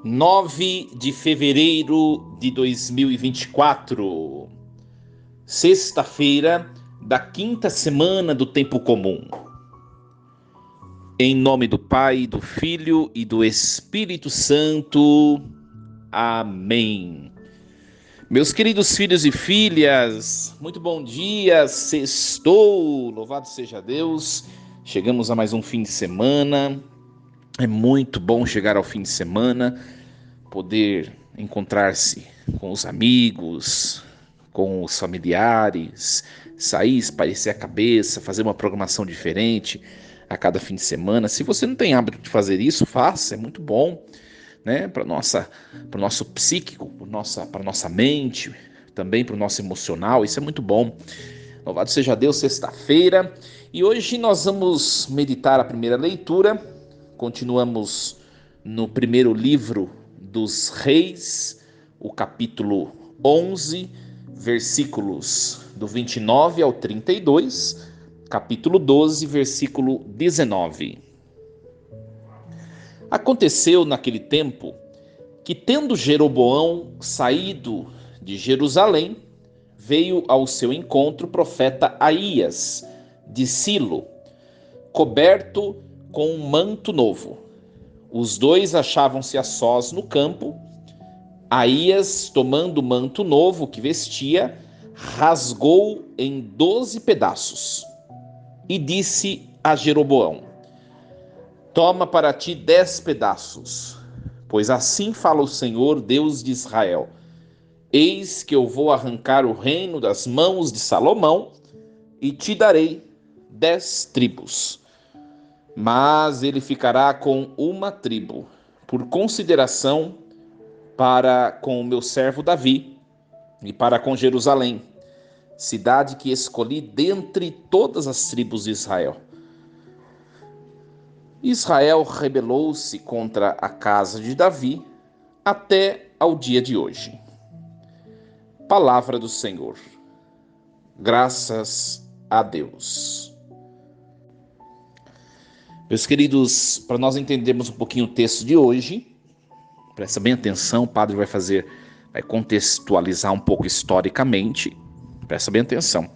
9 de fevereiro de 2024, sexta-feira da quinta semana do tempo comum. Em nome do Pai, do Filho e do Espírito Santo. Amém. Meus queridos filhos e filhas, muito bom dia, sextou, louvado seja Deus. Chegamos a mais um fim de semana. É muito bom chegar ao fim de semana, poder encontrar-se com os amigos, com os familiares, sair, espairecer a cabeça, fazer uma programação diferente a cada fim de semana. Se você não tem hábito de fazer isso, faça, é muito bom, né? Para o nosso psíquico, para nossa mente, também para o nosso emocional, isso é muito bom. Louvado seja Deus, sexta-feira, e hoje nós vamos meditar a primeira leitura. Continuamos no primeiro livro dos Reis, o capítulo 11, versículos do 29 ao 32, capítulo 12, versículo 19. Aconteceu naquele tempo que, tendo Jeroboão saído de Jerusalém, veio ao seu encontro o profeta Aías, de Silo, coberto com um manto novo. Os dois achavam-se a sós no campo. Aías, tomando o manto novo que vestia, rasgou em 12 pedaços e disse a Jeroboão: toma para ti 10 pedaços, pois assim fala o Senhor, Deus de Israel: eis que eu vou arrancar o reino das mãos de Salomão e te darei 10 tribos. Mas ele ficará com uma tribo, por consideração para com o meu servo Davi e para com Jerusalém, cidade que escolhi dentre todas as tribos de Israel. Israel rebelou-se contra a casa de Davi até ao dia de hoje. Palavra do Senhor. Graças a Deus. Meus queridos, para nós entendermos um pouquinho o texto de hoje, presta bem atenção, o padre vai contextualizar um pouco historicamente, presta bem atenção.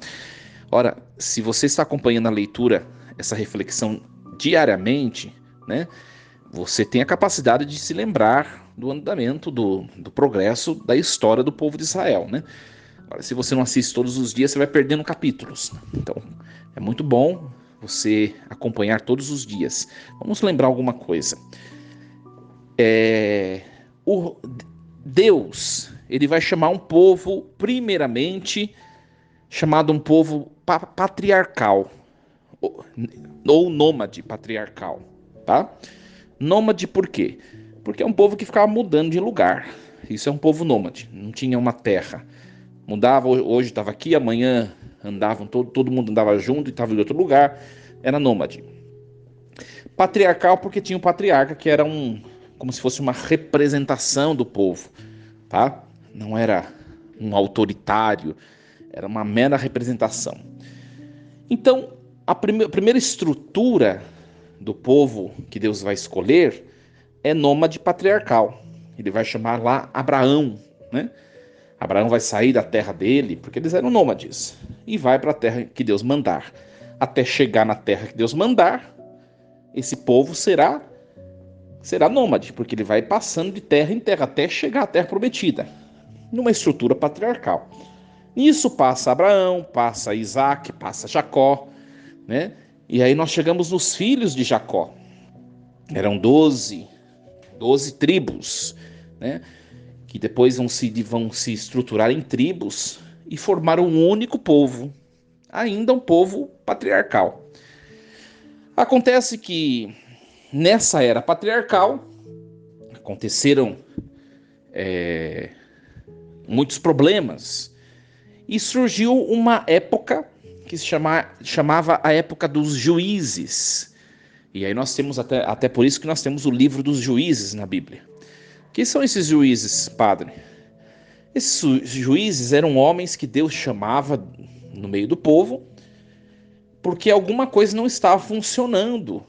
Ora, se você está acompanhando a leitura, essa reflexão diariamente, né, você tem a capacidade de se lembrar do andamento, do progresso da história do povo de Israel, né? Agora, se você não assiste todos os dias, você vai perdendo capítulos. Então, é muito bom você acompanhar todos os dias. Vamos lembrar alguma coisa. Deus, ele vai chamar um povo, primeiramente, chamado um povo patriarcal, ou nômade patriarcal, tá? Nômade por quê? Porque é um povo que ficava mudando de lugar. Isso é um povo nômade, não tinha uma terra. Mudava, hoje estava aqui, amanhã andavam, todo mundo andava junto e estava em outro lugar. Era nômade. Patriarcal porque tinha um patriarca que era como se fosse uma representação do povo, tá? Não era um autoritário, era uma mera representação. Então, a primeira estrutura do povo que Deus vai escolher é nômade patriarcal. Ele vai chamar lá Abraão, né? Abraão vai sair da terra dele, porque eles eram nômades, e vai para a terra que Deus mandar. Até chegar na terra que Deus mandar, esse povo será nômade, porque ele vai passando de terra em terra até chegar à terra prometida, numa estrutura patriarcal. Nisso passa Abraão, passa Isaac, passa Jacó, né? E aí nós chegamos nos filhos de Jacó. Eram 12 tribos, né? Que depois vão se estruturar em tribos e formar um único povo, ainda um povo patriarcal. Acontece que nessa era patriarcal aconteceram muitos problemas e surgiu uma época que se chamava a época dos juízes. E aí nós temos até por isso que nós temos o livro dos juízes na Bíblia. Quem são esses juízes, padre? Esses juízes eram homens que Deus chamava no meio do povo porque alguma coisa não estava funcionando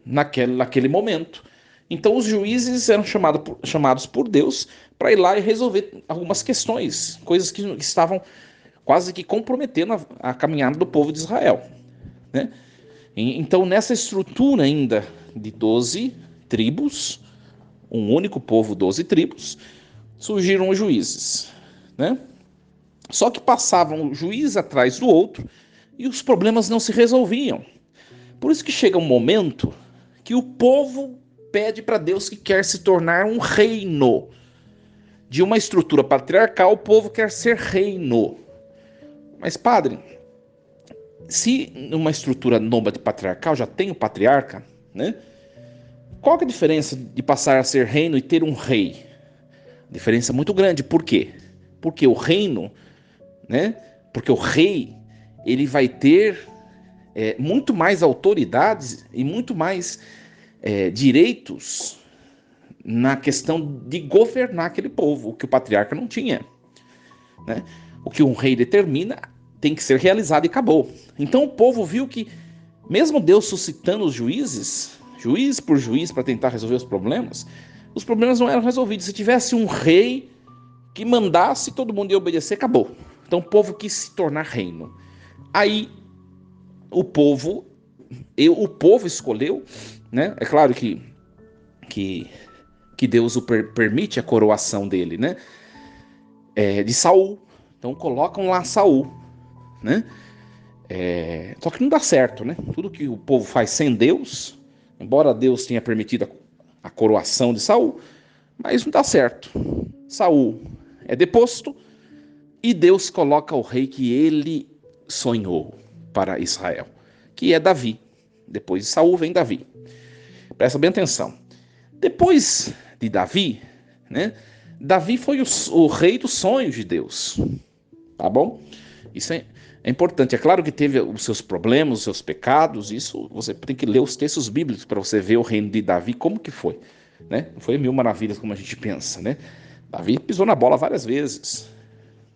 naquele momento. Então os juízes eram chamados por Deus para ir lá e resolver algumas questões, coisas que estavam quase que comprometendo a caminhada do povo de Israel, né? Então, nessa estrutura ainda de 12 tribos, um único povo, 12 tribos, surgiram os juízes, né? Só que passavam um juiz atrás do outro e os problemas não se resolviam. Por isso que chega um momento que o povo pede para Deus que quer se tornar um reino. De uma estrutura patriarcal, o povo quer ser reino. Mas, padre, se numa estrutura nômade patriarcal já tem o patriarca, né? Qual que é a diferença de passar a ser reino e ter um rei? Diferença muito grande. Por quê? Porque o reino, né? Porque o rei, ele vai ter muito mais autoridades e muito mais direitos na questão de governar aquele povo, o que o patriarca não tinha, né? O que um rei determina tem que ser realizado e acabou. Então o povo viu que, mesmo Deus suscitando os juízes, juiz por juiz, para tentar resolver os problemas não eram resolvidos. Se tivesse um rei que mandasse, todo mundo ia obedecer, acabou. Então o povo quis se tornar reino. Aí o povo escolheu, né? É claro que Deus permite a coroação dele, né? De Saul. Então colocam lá Saul, né? Só que não dá certo, né? Tudo que o povo faz sem Deus, embora Deus tenha permitido a coroação de Saul, mas não dá certo. Saul é deposto e Deus coloca o rei que ele sonhou para Israel, que é Davi. Depois de Saul vem Davi. Presta bem atenção. Depois de Davi, né? Davi foi o rei dos sonhos de Deus. Tá bom? Isso é importante. É claro que teve os seus problemas, os seus pecados. Isso você tem que ler os textos bíblicos para você ver o reino de Davi, como que foi, né? Não foi mil maravilhas como a gente pensa, né? Davi pisou na bola várias vezes,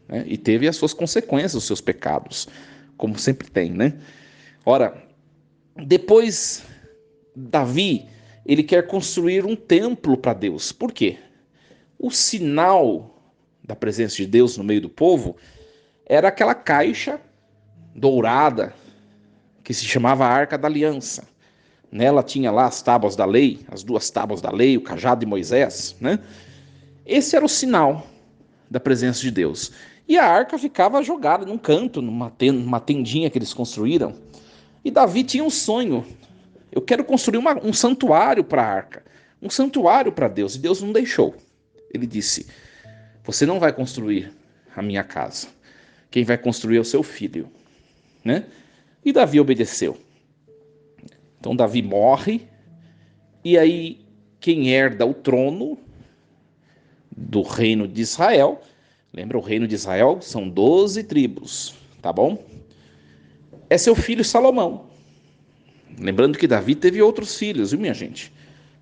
né? E teve as suas consequências, os seus pecados, como sempre tem, né? Ora, depois Davi, ele quer construir um templo para Deus. Por quê? O sinal da presença de Deus no meio do povo era aquela caixa dourada que se chamava Arca da Aliança. Nela tinha lá as tábuas da lei, as duas tábuas da lei, o cajado de Moisés, né? Esse era o sinal da presença de Deus. E a arca ficava jogada num canto, numa tendinha que eles construíram. E Davi tinha um sonho. Eu quero construir um santuário para a arca, um santuário para Deus. E Deus não deixou. Ele disse: você não vai construir a minha casa. Quem vai construir é o seu filho, né? E Davi obedeceu. Então Davi morre, e aí quem herda o trono do reino de Israel, lembra, o reino de Israel são 12 tribos, tá bom? É seu filho Salomão. Lembrando que Davi teve outros filhos, viu, minha gente?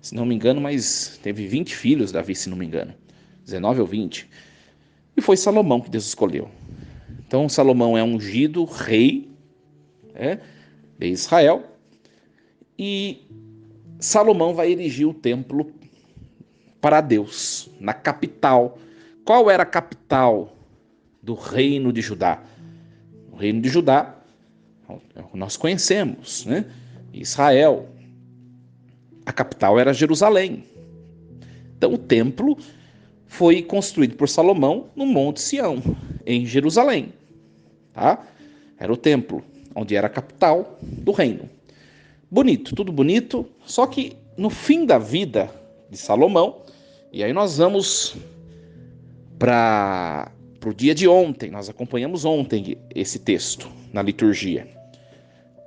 Se não me engano, mas teve 20 filhos, Davi, se não me engano. 19 ou 20. E foi Salomão que Deus escolheu. Então Salomão é ungido rei de Israel. E Salomão vai erigir o templo para Deus, na capital. Qual era a capital do reino de Judá? O reino de Judá, nós conhecemos, né? Israel. A capital era Jerusalém. Então o templo foi construído por Salomão no Monte Sião, em Jerusalém. Tá? Era o templo, onde era a capital do reino. Bonito, tudo bonito, só que no fim da vida de Salomão, e aí nós vamos para o dia de ontem, nós acompanhamos ontem esse texto na liturgia.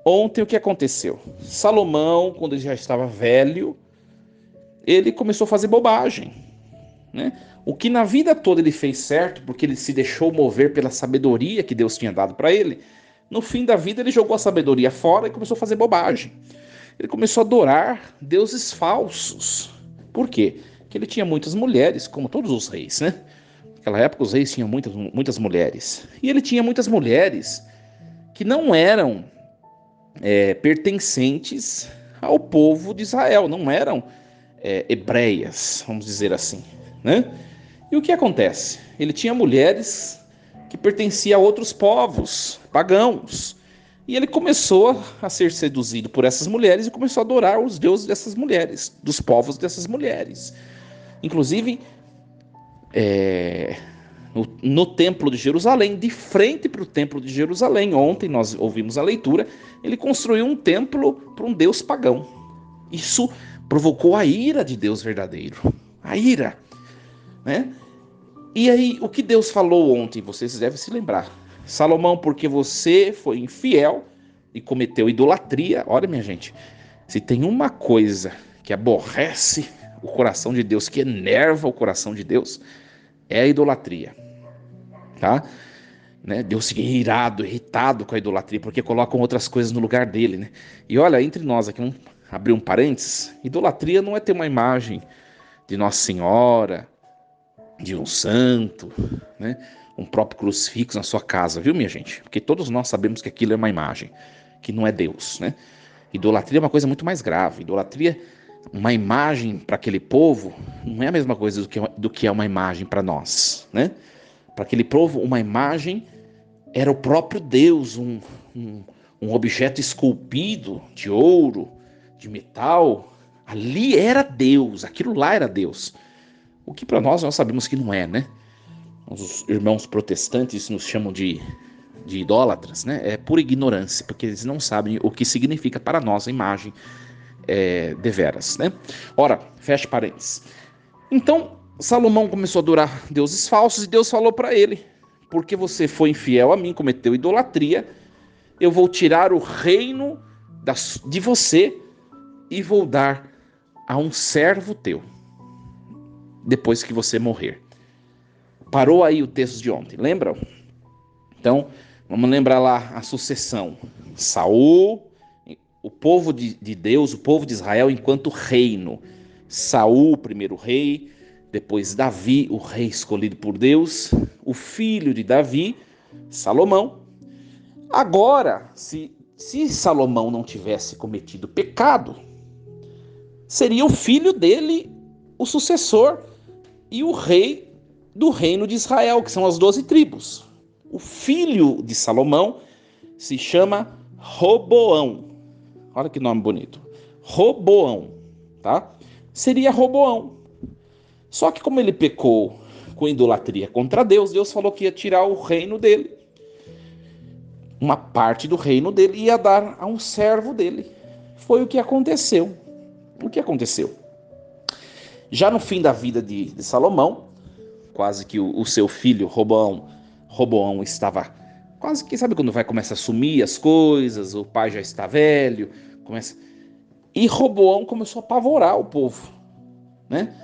Ontem o que aconteceu? Salomão, quando ele já estava velho, ele começou a fazer bobagem, né? O que na vida toda ele fez certo, porque ele se deixou mover pela sabedoria que Deus tinha dado para ele, no fim da vida ele jogou a sabedoria fora e começou a fazer bobagem. Ele começou a adorar deuses falsos. Por quê? Porque ele tinha muitas mulheres, como todos os reis, né? Naquela época os reis tinham muitas mulheres. E ele tinha muitas mulheres que não eram pertencentes ao povo de Israel, não eram hebreias, vamos dizer assim, né? E o que acontece? Ele tinha mulheres que pertenciam a outros povos pagãos. E ele começou a ser seduzido por essas mulheres e começou a adorar os deuses dessas mulheres, dos povos dessas mulheres. Inclusive, no Templo de Jerusalém, de frente para o Templo de Jerusalém, ontem nós ouvimos a leitura, ele construiu um templo para um deus pagão. Isso provocou a ira de Deus verdadeiro. A ira, né? E aí, o que Deus falou ontem, vocês devem se lembrar. Salomão, porque você foi infiel e cometeu idolatria. Olha, minha gente, se tem uma coisa que aborrece o coração de Deus, que enerva o coração de Deus, é a idolatria, tá? Né? Deus fica irado, irritado com a idolatria, porque colocam outras coisas no lugar dele, né? E olha, entre nós aqui, vamos abrir um parênteses, idolatria não é ter uma imagem de Nossa Senhora, de um santo, né? Um próprio crucifixo na sua casa, viu, minha gente? Porque todos nós sabemos que aquilo é uma imagem, que não é Deus, né? Idolatria é uma coisa muito mais grave. Idolatria, uma imagem para aquele povo, não é a mesma coisa do que é uma imagem para nós, né? Para aquele povo, uma imagem era o próprio Deus, um objeto esculpido de ouro, de metal. Ali era Deus, aquilo lá era Deus. O que para nós sabemos que não é, né? Os irmãos protestantes nos chamam de idólatras, né? É pura ignorância, porque eles não sabem o que significa para nós a imagem deveras, né? Ora, fecha parênteses. Então, Salomão começou a adorar deuses falsos e Deus falou para ele: porque você foi infiel a mim, cometeu idolatria, eu vou tirar o reino de você e vou dar a um servo teu, depois que você morrer. Parou aí o texto de ontem, lembram? Então, vamos lembrar lá a sucessão. Saul, o povo de Deus, o povo de Israel enquanto reino. Saul, o primeiro rei, depois Davi, o rei escolhido por Deus, o filho de Davi, Salomão. Agora, se Salomão não tivesse cometido pecado, seria o filho dele o sucessor e o rei do reino de Israel, que são as 12 tribos. O filho de Salomão se chama Roboão. Olha que nome bonito. Roboão, tá? Seria Roboão. Só que como ele pecou com idolatria contra Deus, Deus falou que ia tirar o reino dele. Uma parte do reino dele ia dar a um servo dele. Foi o que aconteceu. O que aconteceu? Já no fim da vida de Salomão, quase que o seu filho Roboão estava quase que, sabe quando começa a sumir as coisas, o pai já está velho, e Roboão começou a apavorar o povo, né?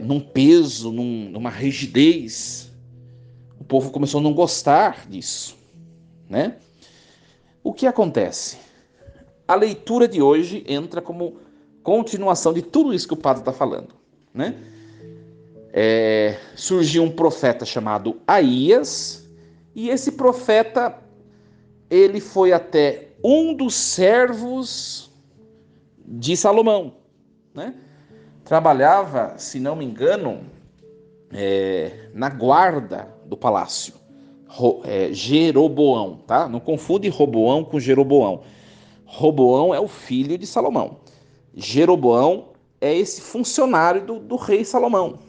Num peso, numa rigidez. O povo começou a não gostar disso, né? O que acontece? A leitura de hoje entra como continuação de tudo isso que o padre está falando, né? Surgiu um profeta chamado Aías, e esse profeta, ele foi até um dos servos de Salomão, né? Trabalhava, se não me engano, na guarda do palácio. Jeroboão, tá? Não confunde Roboão com Jeroboão. Roboão é o filho de Salomão. Jeroboão é esse funcionário do rei Salomão.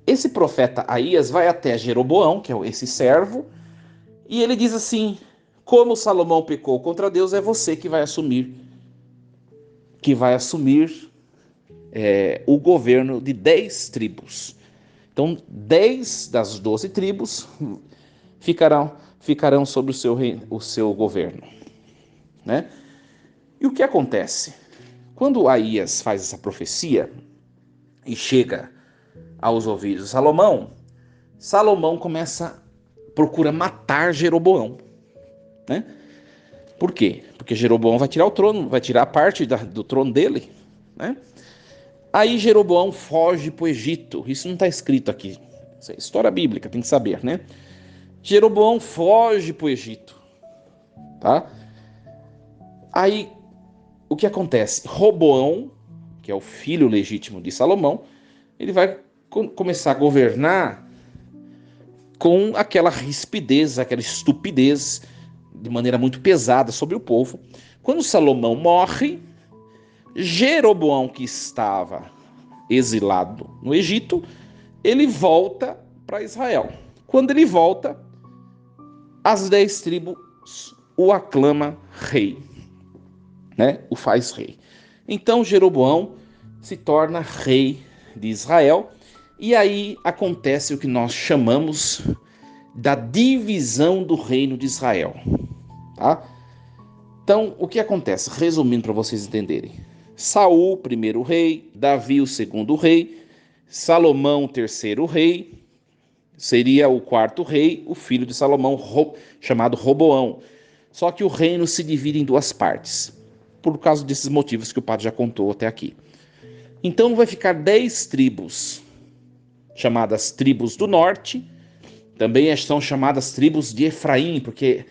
Esse profeta Aías vai até Jeroboão, que é esse servo, e ele diz assim: como Salomão pecou contra Deus, é você que vai assumir o governo de 10 tribos. Então, 10 das 12 tribos ficarão sobre o seu governo, né? E o que acontece? Quando Aías faz essa profecia e chega aos ouvidos de Salomão, Salomão procura matar Jeroboão, né? Por quê? Porque Jeroboão vai tirar o trono, vai tirar a parte do trono dele, né? Aí Jeroboão foge para o Egito. Isso não está escrito aqui. Isso é história bíblica, tem que saber, né? Jeroboão foge para o Egito, tá? Aí, o que acontece? Roboão, que é o filho legítimo de Salomão, ele vai começar a governar com aquela rispidez, aquela estupidez, de maneira muito pesada sobre o povo. Quando Salomão morre, Jeroboão, que estava exilado no Egito, ele volta para Israel. Quando ele volta, as 10 tribos o aclamam rei, né? O faz rei. Então Jeroboão se torna rei de Israel, e aí acontece o que nós chamamos da divisão do reino de Israel, tá? Então, o que acontece? Resumindo para vocês entenderem. Saul, primeiro rei, Davi, o segundo rei, Salomão, o terceiro rei, seria o quarto rei, o filho de Salomão, chamado Roboão. Só que o reino se divide em duas partes, por causa desses motivos que o padre já contou até aqui. Então vai ficar 10 tribos, chamadas tribos do norte, também são chamadas tribos de Efraim, porque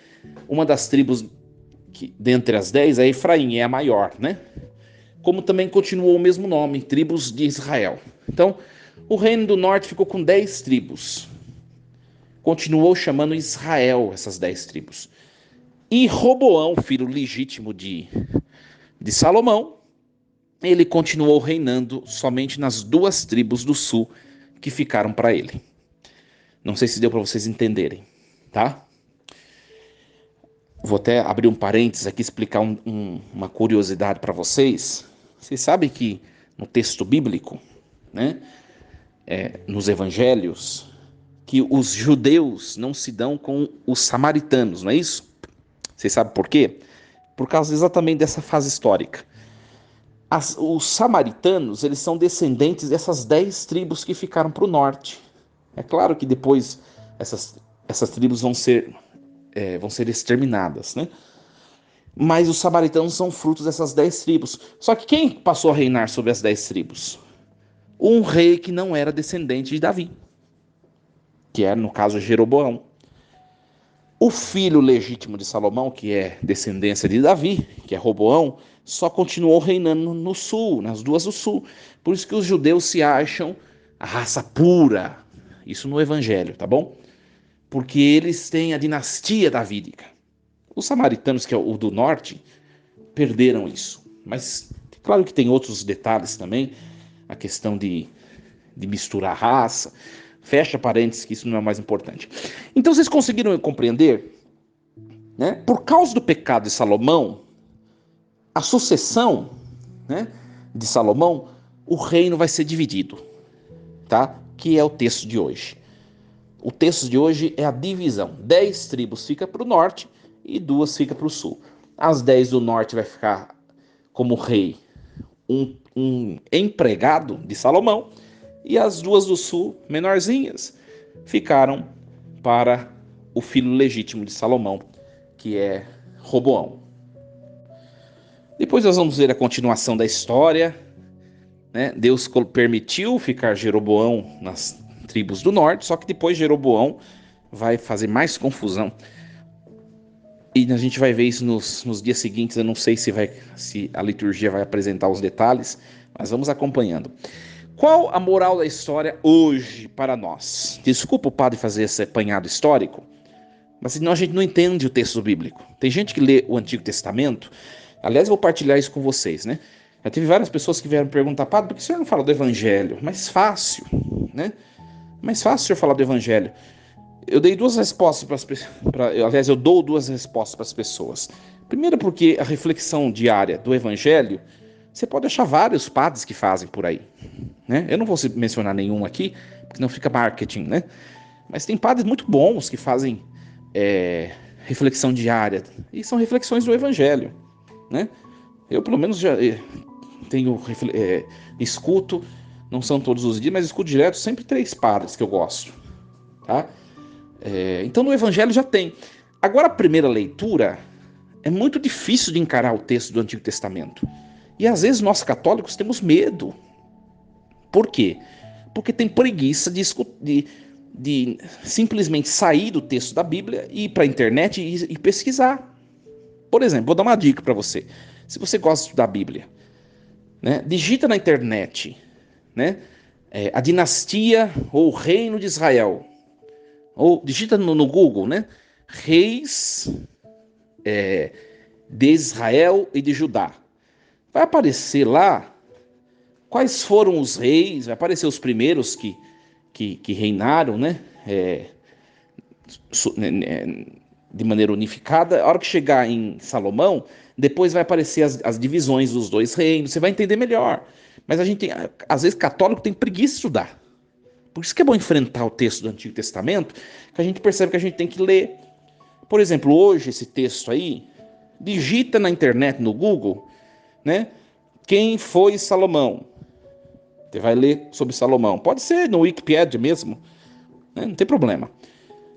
uma das tribos dentre as 10 é Efraim, é a maior, né? Como também continuou o mesmo nome, tribos de Israel. Então, o reino do norte ficou com 10 tribos. Continuou chamando Israel essas 10 tribos. E Roboão, filho legítimo de Salomão, ele continuou reinando somente nas 2 tribos do sul que ficaram para ele. Não sei se deu para vocês entenderem, tá? Vou até abrir um parênteses aqui, explicar uma curiosidade para vocês. Vocês sabem que no texto bíblico, né, nos evangelhos, que os judeus não se dão com os samaritanos, não é isso? Vocês sabem por quê? Por causa exatamente dessa fase histórica. Os samaritanos, eles são descendentes dessas 10 tribos que ficaram para o norte. É claro que depois essas tribos vão ser exterminadas, né? Mas os samaritanos são frutos dessas 10 tribos. Só que quem passou a reinar sobre as 10 tribos? Um rei que não era descendente de Davi, que era, no caso, Jeroboão. O filho legítimo de Salomão, que é descendência de Davi, que é Roboão, só continuou reinando no sul, nas 2 do sul. Por isso que os judeus se acham a raça pura. Isso no evangelho, tá bom? Porque eles têm a dinastia davídica. Os samaritanos, que é o do norte, perderam isso. Mas claro que tem outros detalhes também, a questão de misturar raça. Fecha parênteses, que isso não é o mais importante. Então vocês conseguiram compreender, né? Por causa do pecado de Salomão, a sucessão, né, de Salomão, o reino vai ser dividido, tá? Que é o texto de hoje. O texto de hoje é a divisão. 10 tribos ficam para o norte e 2 ficam para o sul. As 10 do norte vai ficar como rei um empregado de Salomão, e as 2 do sul, menorzinhas, ficaram para o filho legítimo de Salomão, que é Roboão. Depois nós vamos ver a continuação da história, né? Deus permitiu ficar Jeroboão nas tribos do norte, só que depois Jeroboão vai fazer mais confusão. E a gente vai ver isso nos dias seguintes. Eu não sei se a liturgia vai apresentar os detalhes, mas vamos acompanhando. Qual a moral da história hoje para nós? Desculpa o padre fazer esse apanhado histórico, mas senão a gente não entende o texto bíblico. Tem gente que lê o Antigo Testamento. Aliás, eu vou partilhar isso com vocês, né? Já teve várias pessoas que vieram perguntar: padre, por que o senhor não fala do Evangelho? Mais fácil, né? Mais fácil o senhor falar do Evangelho. Eu dei 2 respostas eu dou 2 respostas para as pessoas. Primeiro, porque a reflexão diária do Evangelho, você pode achar vários padres que fazem por aí, né? Eu não vou mencionar nenhum aqui, porque não fica marketing, né? Mas tem padres muito bons que fazem reflexão diária, e são reflexões do Evangelho, né? Eu, pelo menos, já escuto, não são todos os dias, mas escuto direto sempre 3 padres que eu gosto, tá? Então no Evangelho já tem. Agora, a primeira leitura é muito difícil de encarar o texto do Antigo Testamento. E às vezes nós católicos temos medo. Por quê? Porque tem preguiça de simplesmente sair do texto da Bíblia e ir para a internet e pesquisar. Por exemplo, vou dar uma dica para você. Se você gosta de estudar a Bíblia, né? Digita na internet, né? A dinastia ou o reino de Israel. Ou digita no Google, né? Reis de Israel e de Judá. Vai aparecer lá quais foram os reis, vai aparecer os primeiros que reinaram, né? De maneira unificada. A hora que chegar em Salomão, depois vai aparecer as divisões dos dois reinos, você vai entender melhor. Mas a gente tem, às vezes, católico tem preguiça de estudar. Por isso que é bom enfrentar o texto do Antigo Testamento, que a gente percebe que a gente tem que ler. Por exemplo, hoje esse texto aí, digita na internet, no Google, né? Quem foi Salomão? Você vai ler sobre Salomão. Pode ser no Wikipedia mesmo, né? Não tem problema.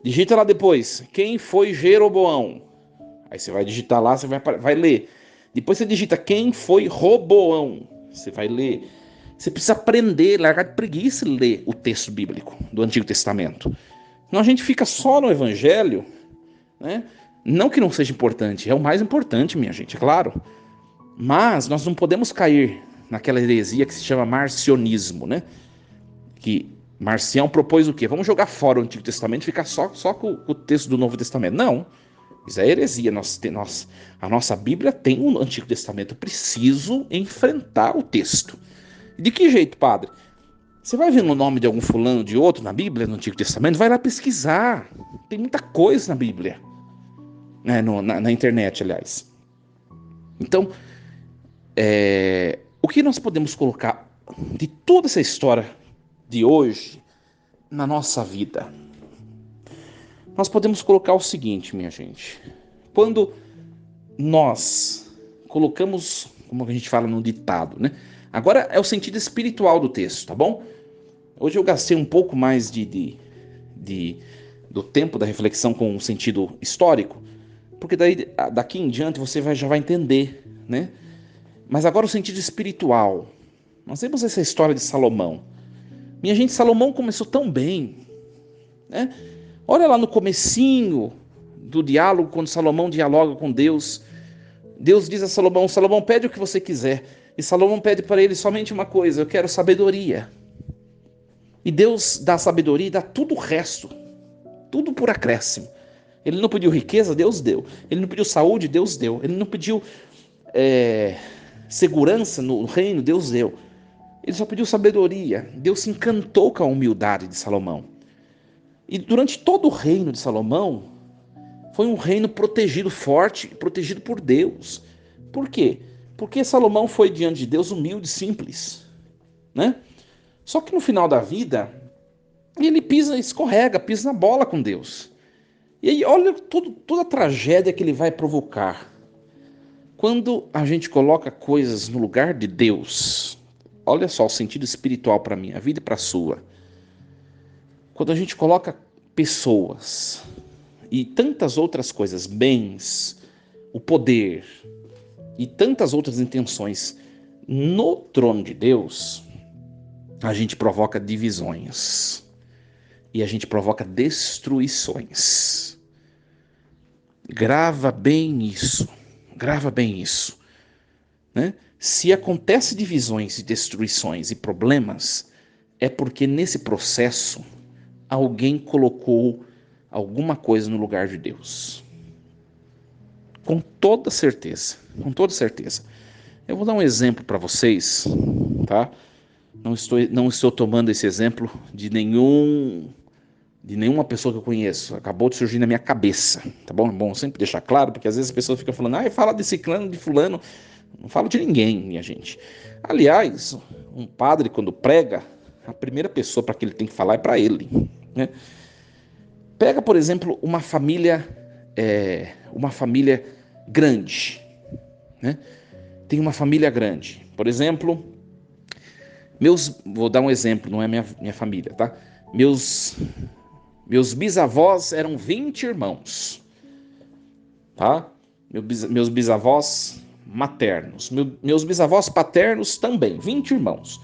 Digita lá depois, quem foi Jeroboão? Aí você vai digitar lá, você vai ler. Depois você digita quem foi Roboão. Você vai ler. Você precisa aprender, largar de preguiça e ler o texto bíblico do Antigo Testamento. Senão a gente fica só no Evangelho, né? Não que não seja importante, é o mais importante, minha gente, é claro. Mas nós não podemos cair naquela heresia que se chama marcionismo, né? Que Marcião propôs o quê? Vamos jogar fora o Antigo Testamento e ficar só com o texto do Novo Testamento. Não, isso é heresia. A nossa Bíblia tem um Antigo Testamento. Eu preciso enfrentar o texto. De que jeito, padre? Você vai vendo o nome de algum fulano de outro na Bíblia, no Antigo Testamento, vai lá pesquisar. Tem muita coisa na Bíblia, né? Na internet, aliás. Então, o que nós podemos colocar de toda essa história de hoje na nossa vida? Nós podemos colocar o seguinte, minha gente. Quando nós colocamos, como a gente fala no ditado, né? Agora é o sentido espiritual do texto, tá bom? Hoje eu gastei um pouco mais de do tempo da reflexão com o sentido histórico, porque daqui em diante você já vai entender, né? Mas agora o sentido espiritual. Nós vemos essa história de Salomão. Minha gente, Salomão começou tão bem, né? Olha lá no comecinho do diálogo, quando Salomão dialoga com Deus. Deus diz a Salomão, Salomão, pede o que você quiser. E Salomão pede para ele somente uma coisa, eu quero sabedoria. E Deus dá sabedoria e dá tudo o resto, tudo por acréscimo. Ele não pediu riqueza, Deus deu. Ele não pediu saúde, Deus deu. Ele não pediu segurança no reino, Deus deu. Ele só pediu sabedoria. Deus se encantou com a humildade de Salomão. E durante todo o reino de Salomão, foi um reino protegido, forte, protegido por Deus. Por quê? Porque Salomão foi diante de Deus humilde, simples, né? Só que no final da vida, ele escorrega, pisa na bola com Deus. E aí olha toda a tragédia que ele vai provocar. Quando a gente coloca coisas no lugar de Deus, olha só o sentido espiritual para mim, a vida e para a sua. Quando a gente coloca pessoas e tantas outras coisas, bens, o poder e tantas outras intenções no trono de Deus, a gente provoca divisões e a gente provoca destruições. Grava bem isso, grava bem isso, né? Se acontece divisões e destruições e problemas, é porque nesse processo alguém colocou alguma coisa no lugar de Deus. Com toda certeza, com toda certeza. Eu vou dar um exemplo para vocês, tá? Não estou tomando esse exemplo de nenhuma pessoa que eu conheço. Acabou de surgir na minha cabeça, tá bom? É bom sempre deixar claro, porque às vezes a pessoa fica falando, fala desse clã, de fulano. Não falo de ninguém, minha gente. Aliás, um padre, quando prega, a primeira pessoa para que ele tem que falar é para ele, né? Pega, por exemplo, uma família grande, né? Tem uma família grande. Por exemplo, vou dar um exemplo, não é minha família, tá? Meus bisavós eram 20 irmãos, tá? Meus bisavós maternos, meus bisavós paternos também, 20 irmãos.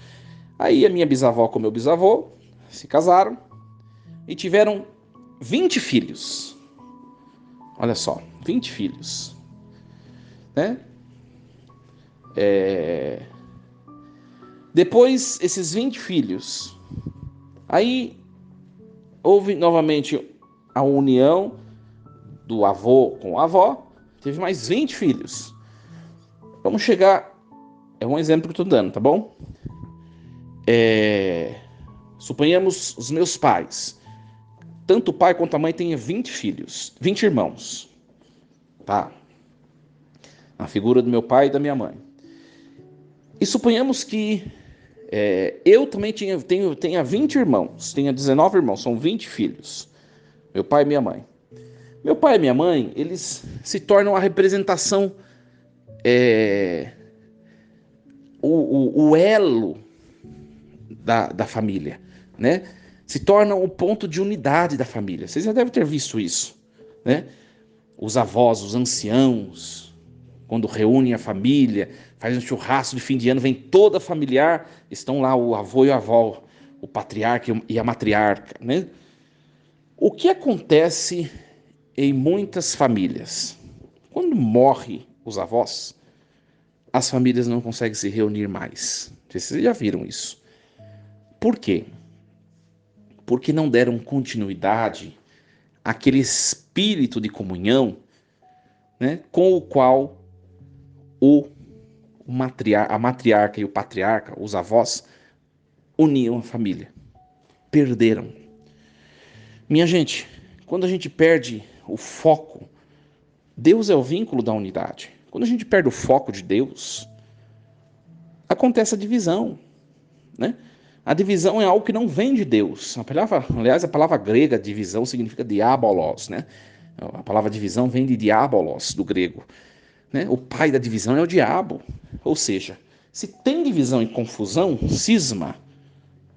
Aí a minha bisavó com meu bisavô se casaram e tiveram 20 filhos. Olha só, 20 filhos, né? Depois, esses 20 filhos. Aí, houve novamente a união do avô com a avó. Teve mais 20 filhos. Vamos chegar... É um exemplo que eu estou dando, tá bom? Suponhamos os meus pais. Tanto o pai quanto a mãe têm 20 filhos. 20 irmãos. Tá? Na figura do meu pai e da minha mãe. E suponhamos que eu também tenha 20 irmãos, tenha 19 irmãos, são 20 filhos. Meu pai e minha mãe. Meu pai e minha mãe, eles se tornam a representação, o elo da família, né? Se tornam o ponto de unidade da família. Vocês já devem ter visto isso, né? Os avós, os anciãos, quando reúnem a família, fazem um churrasco de fim de ano, vem toda a familiar, estão lá o avô e a avó, o patriarca e a matriarca, né? O que acontece em muitas famílias? Quando morrem os avós, as famílias não conseguem se reunir mais. Vocês já viram isso. Por quê? Porque não deram continuidade àquele espírito de comunhão, né, com o qual a matriarca e o patriarca, os avós, uniam a família. Perderam. Minha gente, quando a gente perde o foco, Deus é o vínculo da unidade. Quando a gente perde o foco de Deus, acontece a divisão, né? A divisão é algo que não vem de Deus. Aliás, a palavra grega divisão significa diabolos, né? A palavra divisão vem de diabolos, do grego, né? O pai da divisão é o diabo. Ou seja, se tem divisão e confusão, cisma,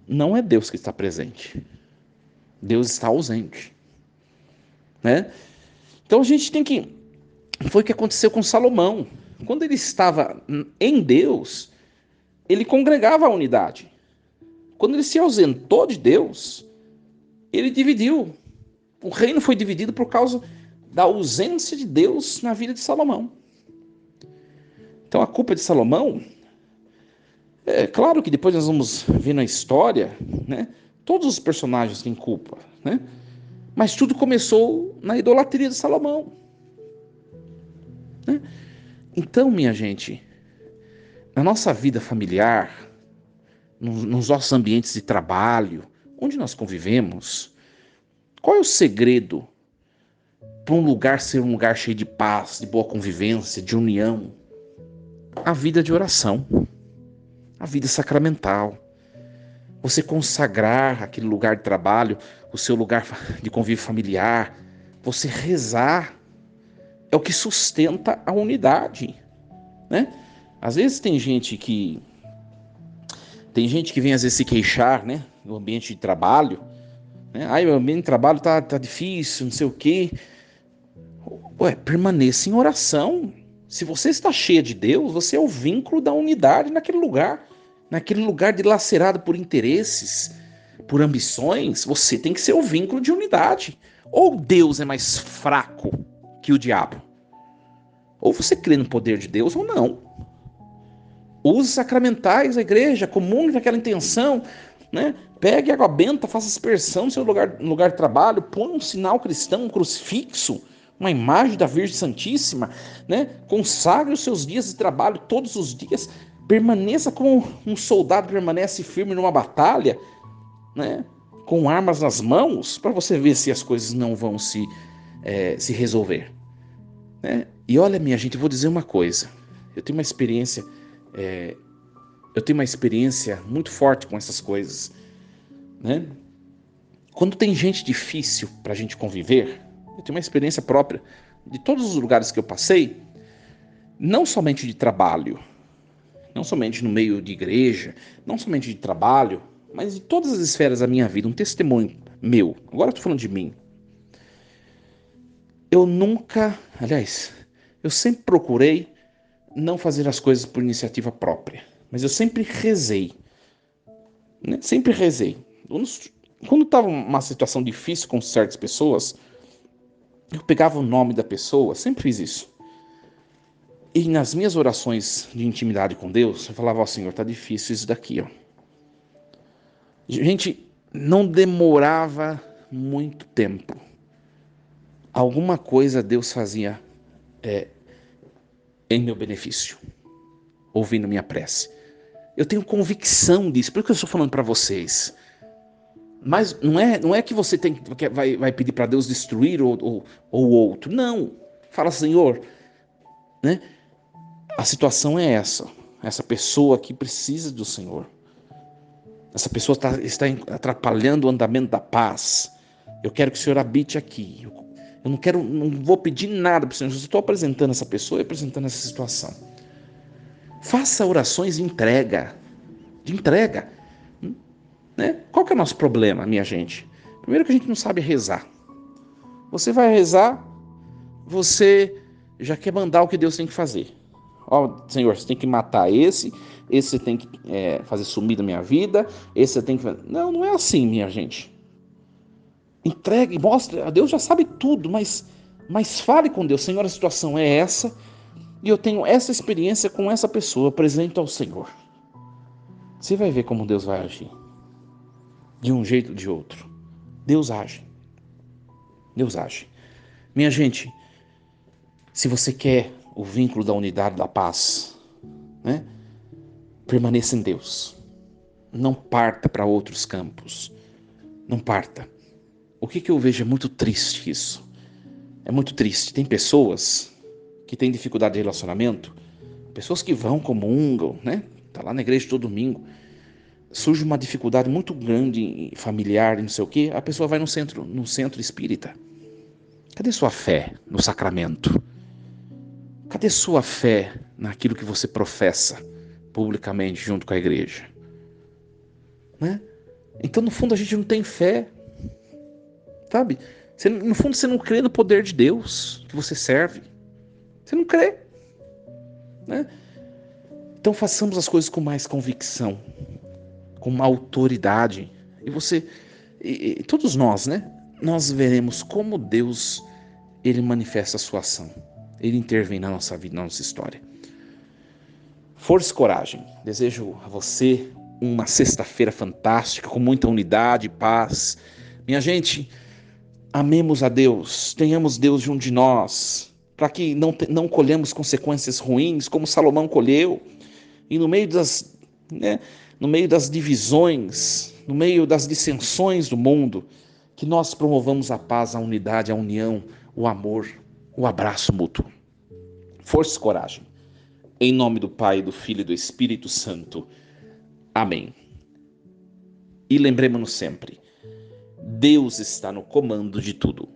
não é Deus que está presente. Deus está ausente, né? Então a gente tem que... Foi o que aconteceu com Salomão. Quando ele estava em Deus, ele congregava a unidade. Quando ele se ausentou de Deus, ele dividiu. O reino foi dividido por causa da ausência de Deus na vida de Salomão. Então a culpa de Salomão... É claro que depois nós vamos ver na história, né? Todos os personagens têm culpa, né? Mas tudo começou na idolatria de Salomão, né? Então, minha gente, na nossa vida familiar, nos nossos ambientes de trabalho, onde nós convivemos, qual é o segredo para um lugar ser um lugar cheio de paz, de boa convivência, de união? A vida de oração, a vida sacramental. Você consagrar aquele lugar de trabalho, o seu lugar de convívio familiar, você rezar, é o que sustenta a unidade, né? Às vezes tem gente que vem às vezes se queixar, né, no ambiente de trabalho, né? Ai, meu ambiente de trabalho tá difícil, não sei o quê. Ué, permaneça em oração. Se você está cheia de Deus, você é o vínculo da unidade naquele lugar dilacerado por interesses, por ambições. Você tem que ser o vínculo de unidade. Ou Deus é mais fraco que o diabo, ou você crê no poder de Deus ou não. Use sacramentais da igreja, comungue naquela intenção, né? Pegue água benta, faça aspersão no seu lugar de trabalho, põe um sinal cristão, um crucifixo, uma imagem da Virgem Santíssima, né? Consagre os seus dias de trabalho todos os dias, permaneça como um soldado permanece firme numa batalha, né? Com armas nas mãos, para você ver se as coisas não vão se resolver, né? E olha, minha gente, eu vou dizer uma coisa. Eu tenho uma experiência muito forte com essas coisas, né? Quando tem gente difícil para a gente conviver, eu tenho uma experiência própria de todos os lugares que eu passei, não somente de trabalho, não somente no meio de igreja, não somente de trabalho, mas de todas as esferas da minha vida, um testemunho meu. Agora eu estou falando de mim. Eu sempre procurei não fazer as coisas por iniciativa própria, mas eu sempre rezei, né? Sempre rezei. Quando estava uma situação difícil com certas pessoas, eu pegava o nome da pessoa, sempre fiz isso. E nas minhas orações de intimidade com Deus, eu falava, ó Senhor, tá difícil isso daqui, ó. Gente, não demorava muito tempo. Alguma coisa Deus fazia em meu benefício, ouvindo minha prece. Eu tenho convicção disso, por que eu estou falando para vocês? Mas não é que você vai pedir para Deus destruir ou outro. Não. Fala, Senhor, né? A situação é essa. Essa pessoa aqui precisa do Senhor. Essa pessoa está atrapalhando o andamento da paz. Eu quero que o Senhor habite aqui. Eu não vou pedir nada para o Senhor. Eu estou apresentando essa pessoa e apresentando essa situação. Faça orações de entrega. De entrega. Né? Qual que é o nosso problema, minha gente? Primeiro que a gente não sabe rezar. Você vai rezar, você já quer mandar o que Deus tem que fazer. Ó, Senhor, você tem que matar esse você tem que fazer sumir da minha vida, esse você tem que... Não é assim, minha gente. Entregue, mostre, Deus já sabe tudo, mas fale com Deus. Senhor, a situação é essa, e eu tenho essa experiência com essa pessoa, eu apresento ao Senhor. Você vai ver como Deus vai agir. De um jeito ou de outro. Deus age. Deus age. Minha gente, se você quer o vínculo da unidade, da paz, né? Permaneça em Deus. Não parta para outros campos. Não parta. O que eu vejo é muito triste isso. É muito triste. Tem pessoas que têm dificuldade de relacionamento, pessoas que vão, comungam, né? Tá lá na igreja todo domingo. Surge uma dificuldade muito grande familiar, não sei o quê, a pessoa vai no centro espírita. Cadê sua fé no sacramento? Cadê sua fé naquilo que você professa publicamente junto com a igreja? Né? Então, no fundo, a gente não tem fé, sabe? No fundo, você não crê no poder de Deus que você serve. Você não crê. Né? Então, façamos as coisas com mais convicção, com uma autoridade. E todos nós, né? Nós veremos como Deus, ele manifesta a sua ação. Ele intervém na nossa vida, na nossa história. Força e coragem. Desejo a você uma sexta-feira fantástica, com muita unidade e paz. Minha gente, amemos a Deus, tenhamos Deus junto de nós, para que não colhamos consequências ruins, como Salomão colheu. E no meio das divisões, no meio das dissensões do mundo, que nós promovamos a paz, a unidade, a união, o amor, o abraço mútuo. Força e coragem. Em nome do Pai, do Filho e do Espírito Santo. Amém. E lembremos-nos sempre, Deus está no comando de tudo.